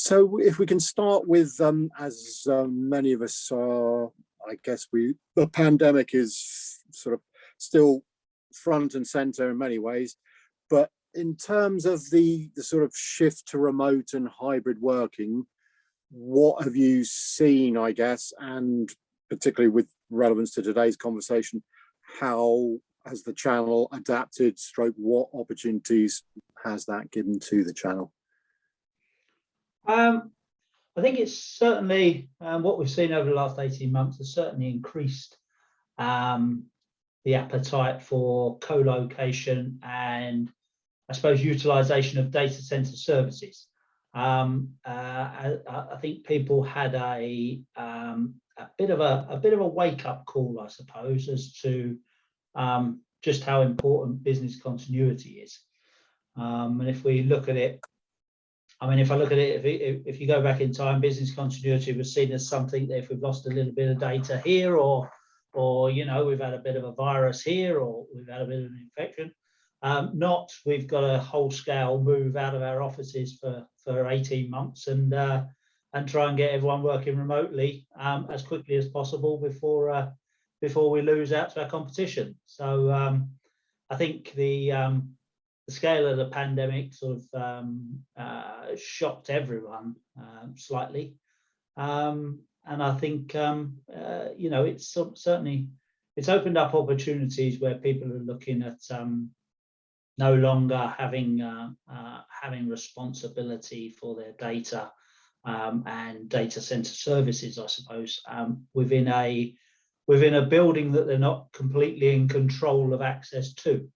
So if we can start with, as many of us are, I guess the pandemic is sort of still front and center in many ways, but in terms of the sort of shift to remote and hybrid working, what have you seen, I guess, and particularly with relevance to today's conversation, how has the channel adapted, stroke what opportunities has that given to the channel? I think it's certainly what we've seen over the last 18 months has certainly increased the appetite for co-location and I suppose utilization of data center services. I think people had a bit of a wake-up call, I suppose, as to just how important business continuity is. And if we look at it, I mean, if I look at it, if you go back in time, business continuity was seen as something that if we've lost a little bit of data here, or you know, we've had a bit of a virus here, or we've had a bit of an infection, not we've got a whole scale move out of our offices for 18 months and try and get everyone working remotely as quickly as possible before we lose out to our competition. So I think the scale of the pandemic sort of shocked everyone slightly, and I think you know, it's certainly opened up opportunities where people are looking at no longer having responsibility for their data and data center services, I suppose, within a building that they're not completely in control of access to.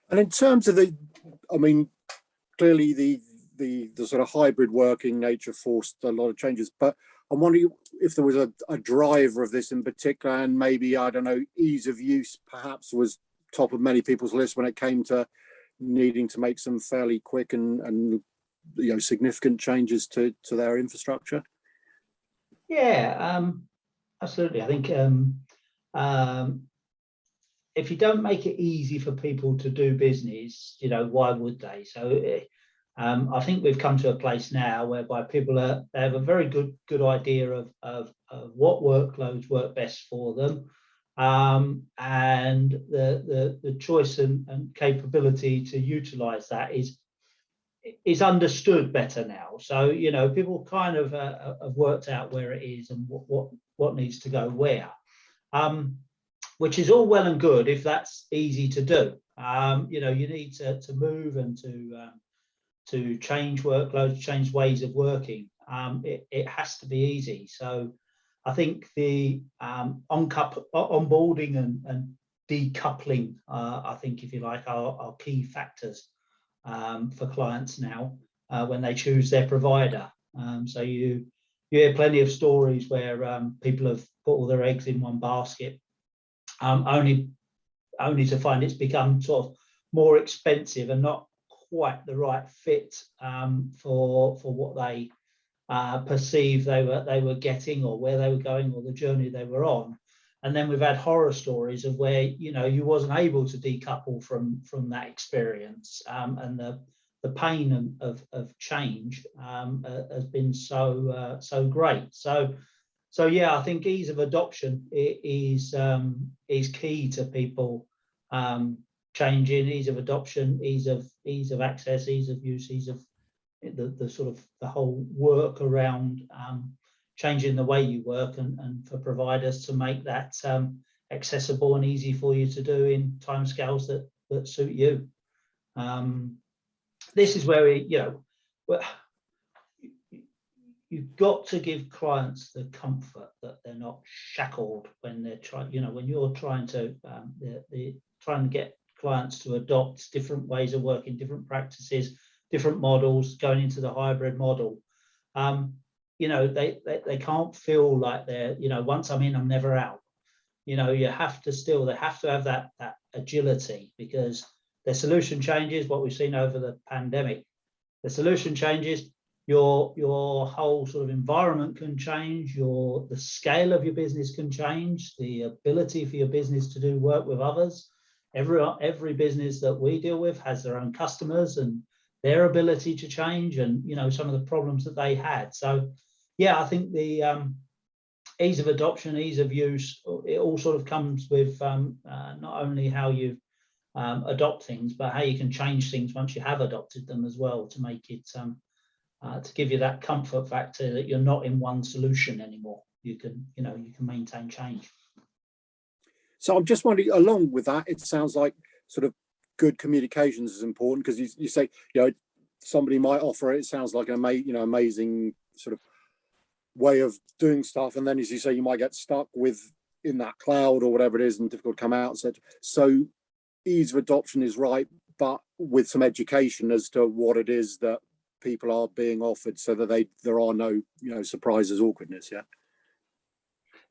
And in terms of I mean, clearly the sort of hybrid working nature forced a lot of changes, but I'm wondering if there was a driver of this in particular, and maybe, I don't know, ease of use perhaps was top of many people's lists when it came to needing to make some fairly quick and you know, significant changes to their infrastructure. Yeah, absolutely. I think if you don't make it easy for people to do business, you know, why would they? So I think we've come to a place now whereby people they have a very good idea of what workloads work best for them, and the choice and capability to utilize that is understood better now. So, you know, people kind of have worked out where it is and what needs to go where. Which is all well and good if that's easy to do. You know, you need to move and to change workloads, change ways of working. It has to be easy. So I think the onboarding and decoupling, I think, if you like, are key factors for clients now when they choose their provider. So you hear plenty of stories where people have put all their eggs in one basket, only to find it's become sort of more expensive and not quite the right fit for what they perceived they were getting, or where they were going, or the journey they were on. And then we've had horror stories of where, you know, you wasn't able to decouple from that experience, and the pain of change has been so great. So yeah, I think ease of adoption is key to people changing. Ease of adoption, ease of access, ease of use, ease of the sort of the whole work around changing the way you work, and for providers to make that accessible and easy for you to do in timescales that suit you. This is where you've got to give clients the comfort that they're not shackled when they're when you're trying to get clients to adopt different ways of working, different practices, different models, going into the hybrid model. You know, they can't feel like they're, you know, once I'm in, I'm never out. You know, they have to have that agility, because their solution changes. What we've seen over the pandemic, the solution changes. Your whole sort of environment can change. The scale of your business can change. The ability for your business to do work with others. Every business that we deal with has their own customers, and their ability to change, and some of the problems that they had. So yeah, I think the ease of adoption, ease of use, it all sort of comes with not only how you adopt things, but how you can change things once you have adopted them as well, to make it to give you that comfort factor that you're not in one solution anymore. You can maintain change. So I'm just wondering, along with that, it sounds like sort of good communications is important, because you say, somebody might offer it sounds like an amazing sort of way of doing stuff, and then, as you say, you might get stuck in that cloud or whatever it is and difficult to come out. So ease of adoption is right, but with some education as to what it is that people are being offered, so that there are no surprises, awkwardness.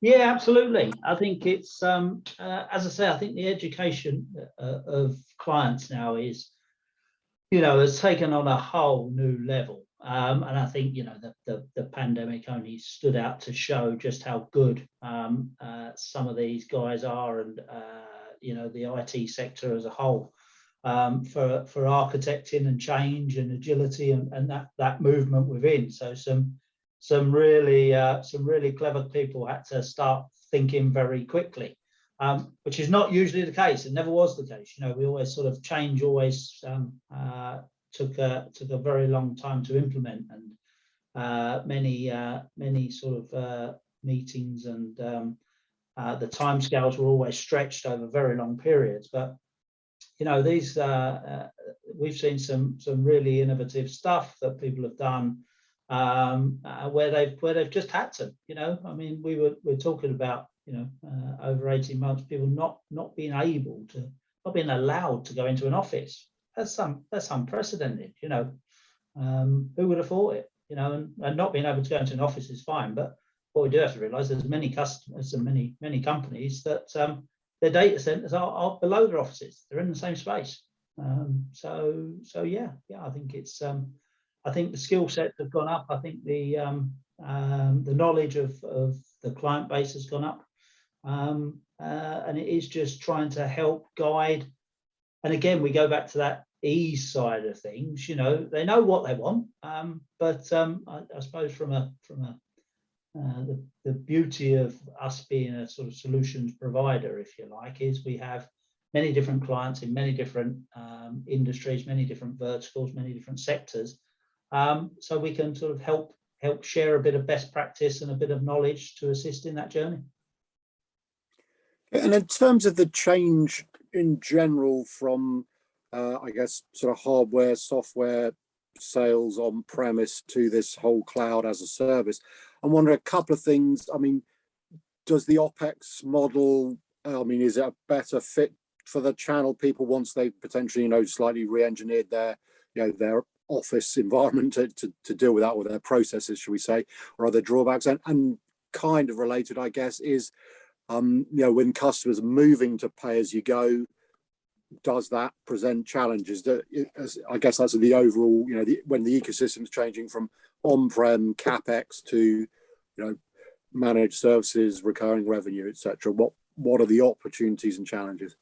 Yeah, absolutely. I think it's as I say, I think the education of clients now has taken on a whole new level, and I think the pandemic only stood out to show just how good some of these guys are, and the IT sector as a whole, for architecting and change and agility and that movement within. So some really clever people had to start thinking very quickly, which is not usually the case. It never was the case. We always sort of change always took a very long time to implement, and many sort of meetings, and the timescales were always stretched over very long periods. But these we've seen some really innovative stuff that people have done, where they've just had to. I mean, we're talking about over 18 months, people not being allowed to go into an office. That's unprecedented. Who would have thought it? And not being able to go into an office is fine, but what we do have to realise, there's many customers and many companies that their data centres are below their offices. They're in the same space. So yeah, I think it's I think the skill sets have gone up. I think the knowledge of the client base has gone up, and it is just trying to help guide. And again, we go back to that ease side of things. They know what they want, but I suppose from the beauty of us being a sort of solutions provider, if you like, is we have many different clients in many different industries, many different verticals, many different sectors. So we can sort of help share a bit of best practice and a bit of knowledge to assist in that journey. And in terms of the change in general from, I guess, sort of hardware, software sales on premise to this whole cloud as a service, I'm wondering a couple of things. I mean, does the OpEx model, is it a better fit for the channel people once they've potentially, slightly re-engineered their office environment to deal with that, or their processes, should we say, or other drawbacks? And kind of related, I guess, is when customers are moving to pay as you go, does that present challenges? I guess that's the overall, when the ecosystem is changing from on-prem CapEx to managed services, recurring revenue, etc. What are the opportunities and challenges?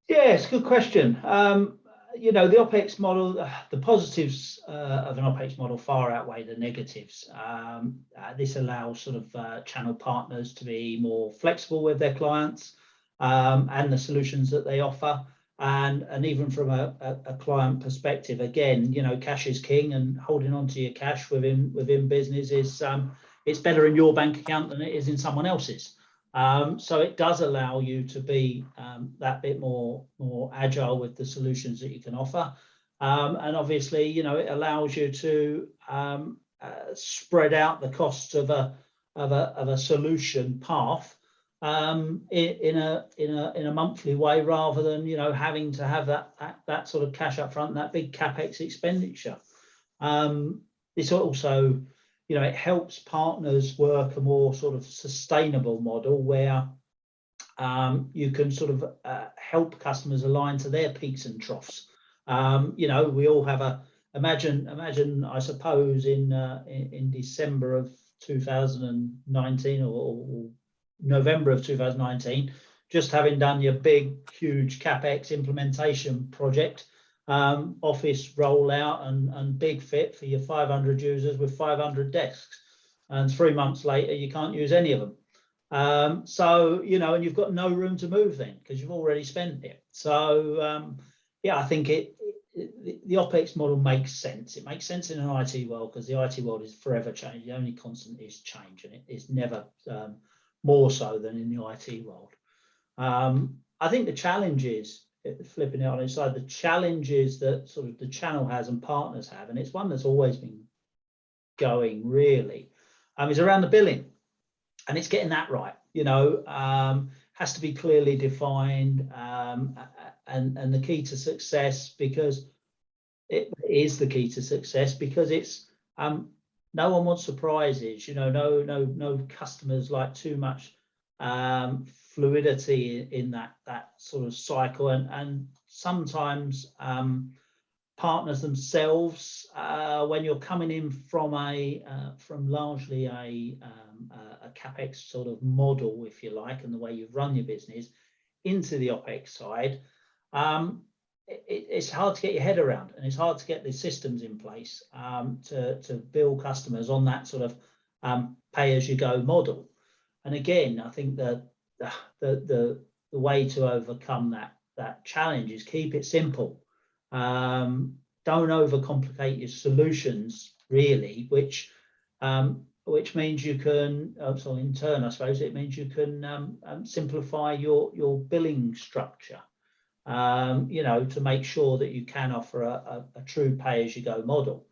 Yeah, it's a good question. The OpEx model, the positives of an OpEx model far outweigh the negatives. This allows sort of channel partners to be more flexible with their clients and the solutions that they offer. And even from a client perspective, again, cash is king, and holding on to your cash within business is it's better in your bank account than it is in someone else's. So it does allow you to be that bit more agile with the solutions that you can offer, and obviously, it allows you to spread out the costs of a solution path in a monthly way, rather than having to have that sort of cash up front, that big capex expenditure. It's also it helps partners work a more sort of sustainable model where you can sort of help customers align to their peaks and troughs. We all have imagine, I suppose, in December of 2019 or November of 2019, just having done your big, huge CapEx implementation project, office rollout and big fit for your 500 users with 500 desks, and 3 months later you can't use any of them. So, you know, and you've got no room to move then because you've already spent it. So yeah, I think the OpEx model makes sense. It makes sense in an IT world because the IT world is forever changing. The only constant is change, and it is never more so than in the IT world. I think the challenge is, flipping it on its side, the challenges that sort of the channel has and partners have, and it's one that's always been going really, is around the billing, and it's getting that right. You know, has to be clearly defined, and the key to success, because it is the key to success, because it's no one wants surprises. You know, no customers like too much fluidity in that sort of cycle, and sometimes partners themselves, when you're coming in from largely a capex sort of model, if you like, and the way you've run your business into the OpEx side, it's hard to get your head around, and it's hard to get the systems in place to bill customers on that sort of pay-as-you-go model. And again, I think that the way to overcome that challenge is keep it simple. Don't overcomplicate your solutions, really, which means you can, so in turn, I suppose, it means you can simplify your billing structure, you know, to make sure that you can offer a true pay-as-you-go model.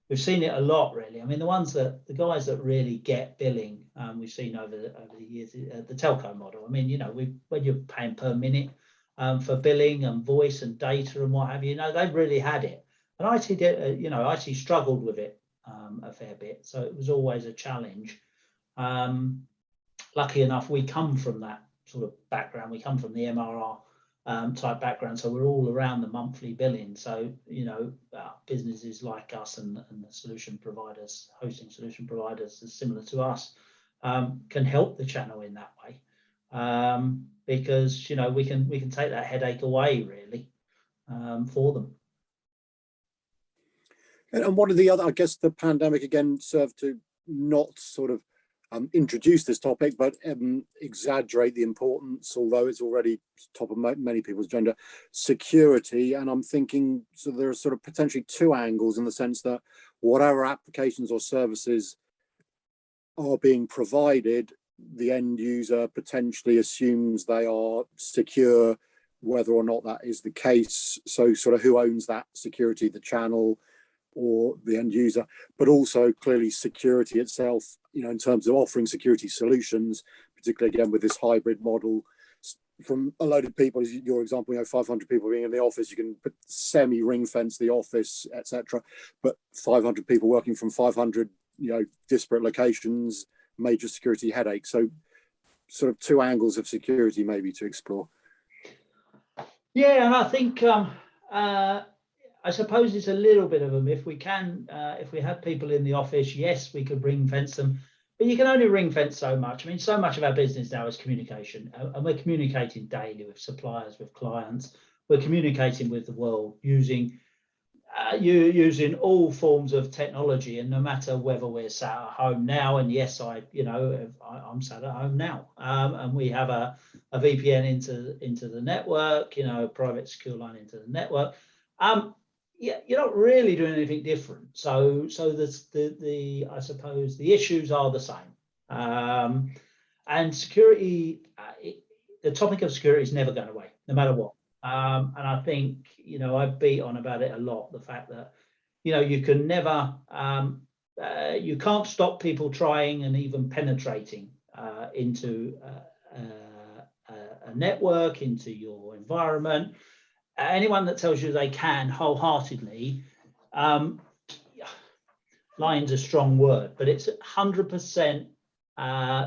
We've seen it a lot, really. I mean, the guys that really get billing, we've seen over the years, the telco model. I mean, you know, when you're paying per minute for billing and voice and data and what have you, they've really had it. And IT did, you know, IT struggled with it a fair bit, so it was always a challenge. Lucky enough, we come from that sort of background. We come from the MRR type background, so we're all around the monthly billing. So, you know, businesses like us and the solution providers, hosting solution providers is similar to us, can help the channel in that way, because, you know, we can take that headache away, really, for them. And one of the other, I guess the pandemic again served to not sort of introduce this topic, but exaggerate the importance, although it's already top of many people's agenda, security. And I'm thinking, so there are sort of potentially two angles, in the sense that whatever applications or services are being provided, the end user potentially assumes they are secure, whether or not that is the case. So sort of who owns that security, the channel or the end user, but also clearly security itself, you know, in terms of offering security solutions, particularly again with this hybrid model. From a load of people, as your example, you know, 500 people being in the office, you can put semi-ring fence the office, etc. But 500 people working from 500, you know, disparate locations, major security headache. So sort of two angles of security maybe to explore. Yeah, and I think I suppose it's a little bit of a myth. We can, if we have people in the office, yes, we could ring fence them, but you can only ring fence so much. I mean, so much of our business now is communication, and we're communicating daily with suppliers, with clients. We're communicating with the world using all forms of technology, and no matter whether we're sat at home now, and yes, I'm sat at home now, and we have a VPN into the network, you know, a private secure line into the network. Yeah, you're not really doing anything different. So I suppose the issues are the same. And security, the topic of security is never going away, no matter what. And I think, you know, I beat on about it a lot, the fact that, you know, you can never, you can't stop people trying and even penetrating into a network, into your environment. Anyone that tells you they can wholeheartedly, lying's a strong word, but it's 100%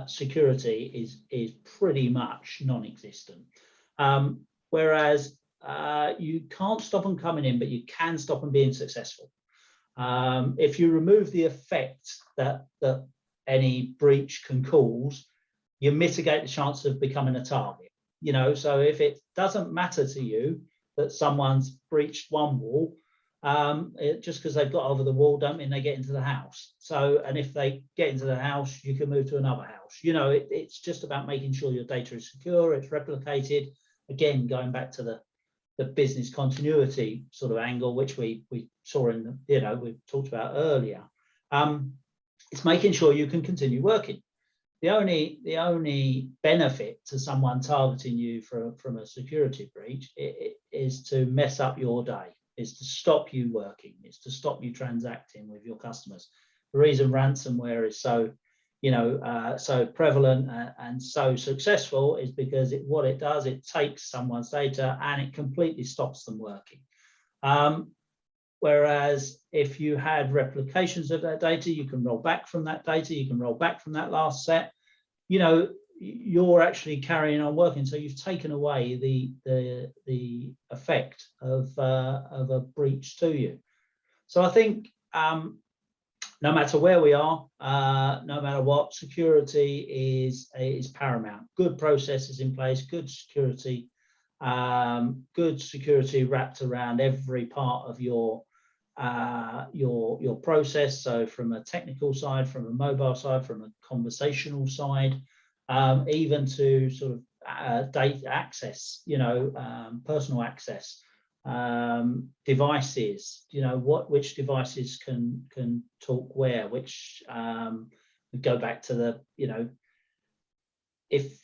security is pretty much non-existent. Whereas you can't stop them coming in, but you can stop them being successful. If you remove the effect that any breach can cause, you mitigate the chance of becoming a target. You know, so if it doesn't matter to you that someone's breached one wall. Just because they've got over the wall don't mean they get into the house. So, and if they get into the house, you can move to another house. You know, it's just about making sure your data is secure, it's replicated. Again, going back to the business continuity sort of angle, which we saw in, you know, we talked about earlier. It's making sure you can continue working. The only benefit to someone targeting you from a security breach is to mess up your day, is to stop you working, is to stop you transacting with your customers. The reason ransomware is so, you know, so prevalent and so successful is because what it does, it takes someone's data and it completely stops them working. Whereas if you had replications of that data, you can roll back from that data, you can roll back from that last set, you know, you're actually carrying on working. So you've taken away the effect of a breach to you. So I think no matter where we are, no matter what, security is paramount. Good processes in place, good security wrapped around every part of your process. So from a technical side, from a mobile side, from a conversational side, even to sort of data access, you know, personal access, devices, you know, which devices can talk where, which go back to the, you know, if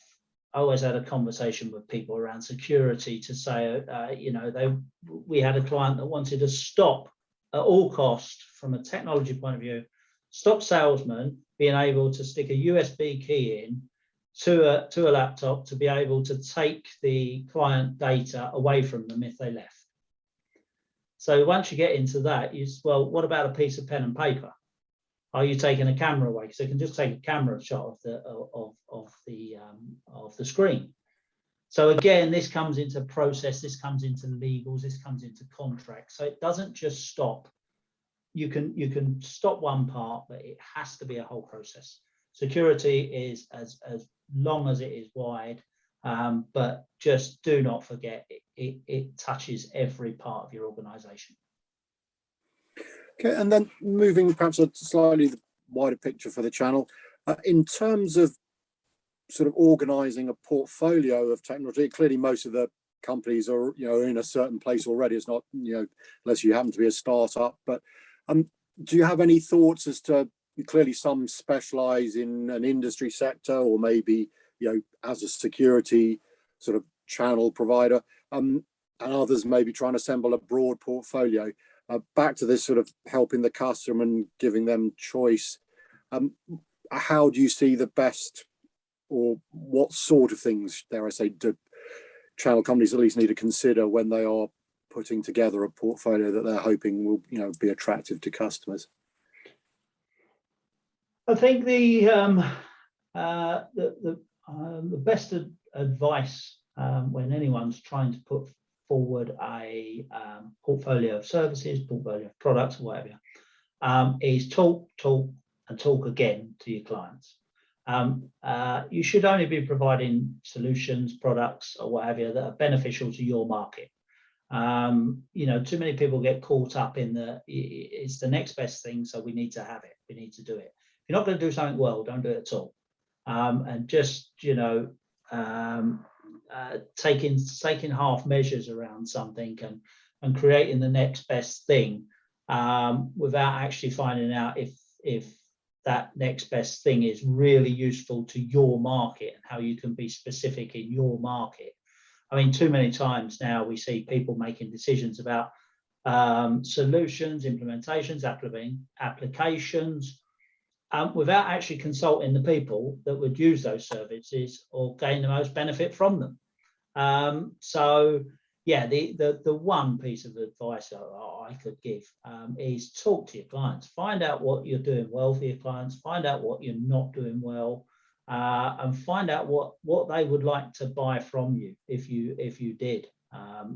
I always had a conversation with people around security to say, you know, we had a client that wanted to stop at all cost from a technology point of view, stop salesmen being able to stick a USB key in to a laptop to be able to take the client data away from them if they left. So once you get into that, well, what about a piece of pen and paper? Are you taking a camera away? Because they can just take a camera shot of the screen. So again, this comes into process, this comes into legals, this comes into contracts. So it doesn't just stop. You can stop one part, but it has to be a whole process. Security is as long as it is wide, but just do not forget it touches every part of your organization. Okay, and then moving perhaps a slightly wider picture for the channel, in terms of sort of organizing a portfolio of technology, clearly most of the companies are, you know, in a certain place already. It's not, you know, unless you happen to be a startup, but do you have any thoughts as to, clearly some specialize in an industry sector, or maybe, you know, as a security sort of channel provider, and others maybe trying to assemble a broad portfolio. Back to this sort of helping the customer and giving them choice. How do you see the best, or what sort of things, dare I say, do channel companies at least need to consider when they are putting together a portfolio that they're hoping will, you know, be attractive to customers? I think the best advice when anyone's trying to put forward a portfolio of services, portfolio of products, or whatever, is talk and talk again to your clients. You should only be providing solutions, products, or what have you that are beneficial to your market. You know, too many people get caught up in it's the next best thing, so we need to have it, we need to do it. If you're not going to do something well, don't do it at all. And just, you know, taking half measures around something and creating the next best thing without actually finding out if that next best thing is really useful to your market and how you can be specific in your market. I mean, too many times now we see people making decisions about solutions, implementations, applications, without actually consulting the people that would use those services or gain the most benefit from them. So yeah, the one piece of advice I could give is talk to your clients, find out what you're doing well for your clients, find out what you're not doing well, and find out what they would like to buy from you if you did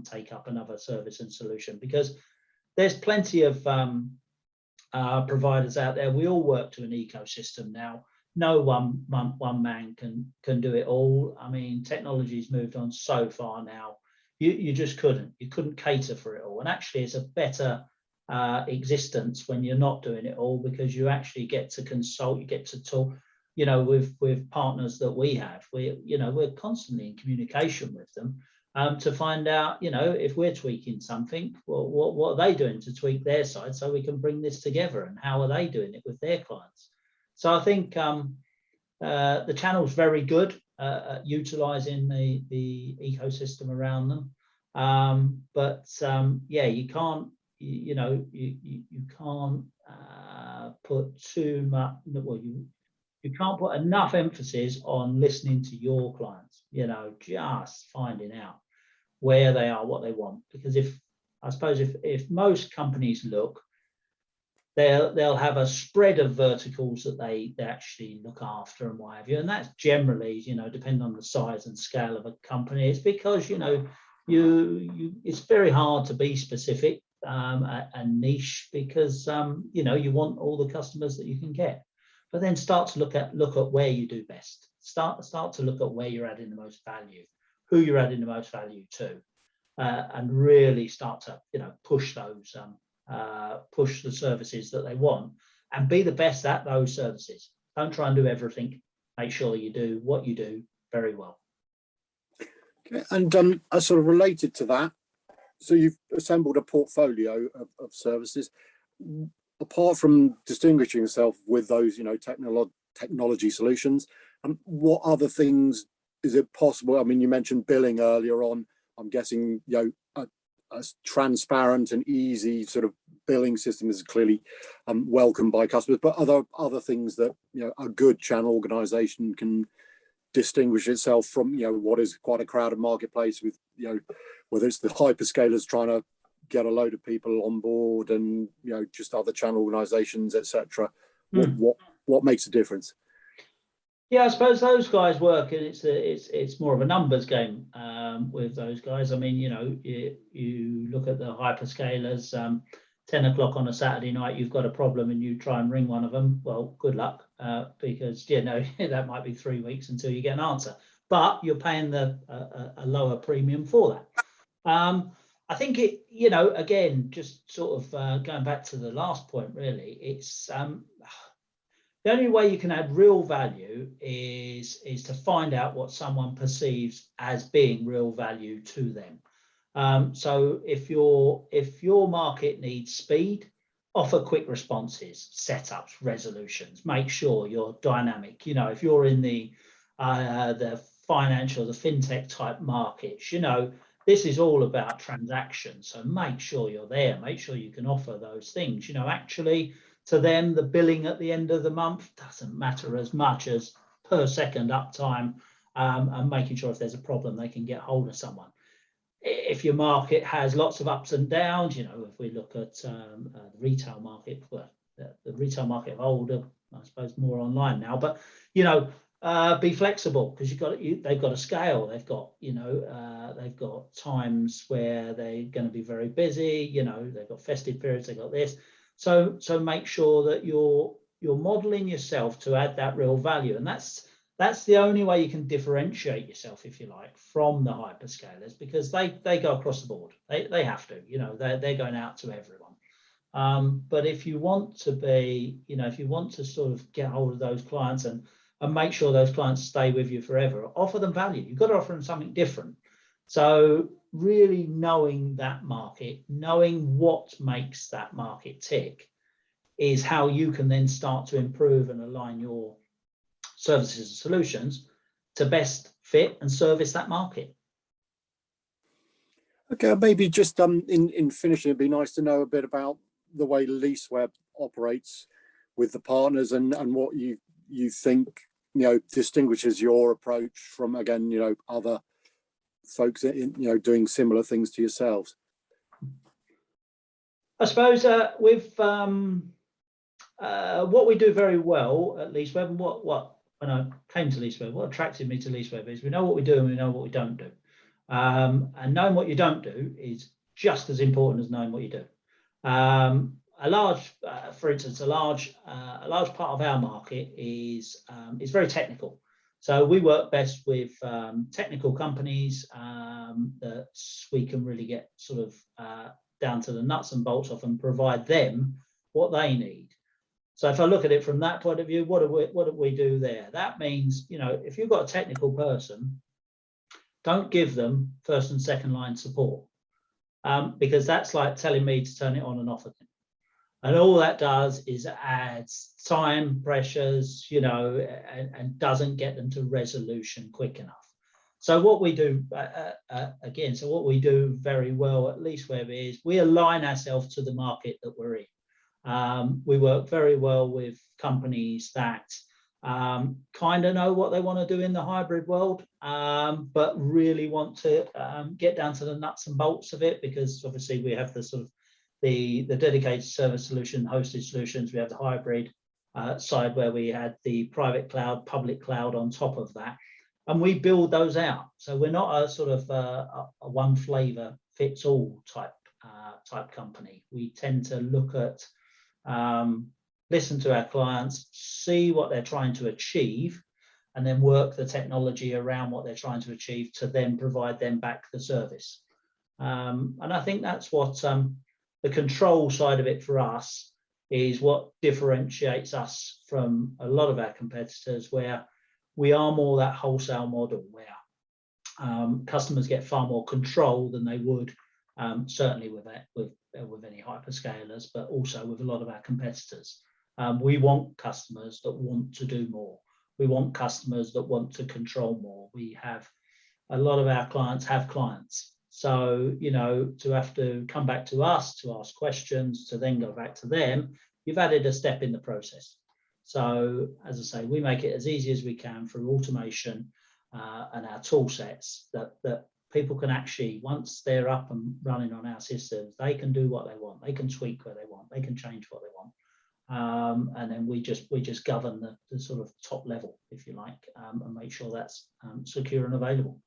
take up another service and solution, because there's plenty of providers out there. We all work to an ecosystem now. No one man can do it all. I mean, technology's moved on so far now. you just couldn't. You couldn't cater for it all. And actually, it's a better existence when you're not doing it all, because you actually get to consult, you get to talk, with partners that we have. We're constantly in communication with them to find out, if we're tweaking something, well, what are they doing to tweak their side, so we can bring this together, and how are they doing it with their clients. So I think the channel's very good at utilizing the ecosystem around them. Yeah, you can't, you can't put too much, well, you can't put enough emphasis on listening to your clients, just finding out where they are, what they want. Because if most companies look, they'll have a spread of verticals that they actually look after and what have you. And that's generally, depending on the size and scale of a company. It's because, it's very hard to be specific and niche, because, you want all the customers that you can get. But then start to look at where you do best. Start to look at where you're adding the most value, who you're adding the most value to, and really start to, push those, push the services that they want, and be the best at those services. Don't try and do everything. Make sure you do what you do very well. Okay. And sort of related to that, so you've assembled a portfolio of services. Apart from distinguishing yourself with those, technology solutions, what other things is it possible? I mean, you mentioned billing earlier on. I'm guessing, a transparent and easy sort of billing system is clearly welcomed by customers. But other things that a good channel organization can distinguish itself from, what is quite a crowded marketplace with, whether it's the hyperscalers trying to get a load of people on board, and just other channel organizations, etc. What makes a difference? Yeah, I suppose those guys work, and it's more of a numbers game with those guys. I mean, you look at the hyperscalers, 10 o'clock on a Saturday night, you've got a problem and you try and ring one of them. Well, good luck, because that might be 3 weeks until you get an answer. But you're paying a lower premium for that. I think again, just sort of going back to the last point, really, it's the only way you can add real value is to find out what someone perceives as being real value to them. So if your market needs speed, offer quick responses, setups, resolutions. Make sure you're dynamic. If you're in the financial, the fintech type markets, this is all about transactions. So make sure you're there. Make sure you can offer those things. Actually, to them, the billing at the end of the month doesn't matter as much as per second uptime, and making sure if there's a problem, they can get hold of someone. If your market has lots of ups and downs, if we look at the retail market, well, the retail market of older, I suppose more online now, but be flexible, because they've got a scale. They've got times where they're going to be very busy. They've got festive periods. They've got this. So make sure that you're modeling yourself to add that real value, and that's the only way you can differentiate yourself, if you like, from the hyperscalers, because they go across the board. They have to. They're going out to everyone. But if you want to be, if you want to sort of get hold of those clients and make sure those clients stay with you forever, offer them value. You've got to offer them something different. So really knowing that market, knowing what makes that market tick, is how you can then start to improve and align your services and solutions to best fit and service that market. Okay, maybe just in finishing, it'd be nice to know a bit about the way Leaseweb operates with the partners, and what you think distinguishes your approach from, again, other folks doing similar things to yourselves. I suppose with what we do very well at Leaseweb, and what when I came to Leaseweb, what attracted me to Leaseweb is we know what we do and we know what we don't do. And knowing what you don't do is just as important as knowing what you do. For instance, a large part of our market is very technical. So we work best with technical companies that we can really get sort of down to the nuts and bolts of and provide them what they need. So if I look at it from that point of view, what do we do there? That means, you know, if you've got a technical person, don't give them first and second line support, because that's like telling me to turn it on and off again. And all that does is adds time pressures, you know, and doesn't get them to resolution quick enough. So what we do, again, so what we do very well at Leaseweb is we align ourselves to the market that we're in. We work very well with companies that kind of know what they want to do in the hybrid world, but really want to get down to the nuts and bolts of it, because obviously we have the sort of the dedicated service solution, hosted solutions. We have the hybrid side where we had the private cloud, public cloud on top of that. And we build those out. So we're not a sort of a one flavor fits all type company. We tend to look at, listen to our clients, see what they're trying to achieve, and then work the technology around what they're trying to achieve to then provide them back the service. And I think that's what the control side of it for us is what differentiates us from a lot of our competitors, where we are more that wholesale model where customers get far more control than they would certainly with any hyperscalers, but also with a lot of our competitors. We want customers that want to do more. We want customers that want to control more. We have a lot of our clients have clients. So, you know, to have to come back to us to ask questions, to then go back to them, you've added a step in the process. So, as I say, we make it as easy as we can through automation and our tool sets that people can actually, once they're up and running on our systems, they can do what they want. They can tweak where they want. They can change what they want. And then we just govern the sort of top level, if you like, and make sure that's secure and available.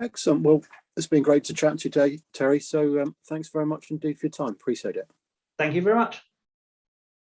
Excellent. Well, it's been great to chat to you today, Terry. So thanks very much indeed for your time. Appreciate it. Thank you very much.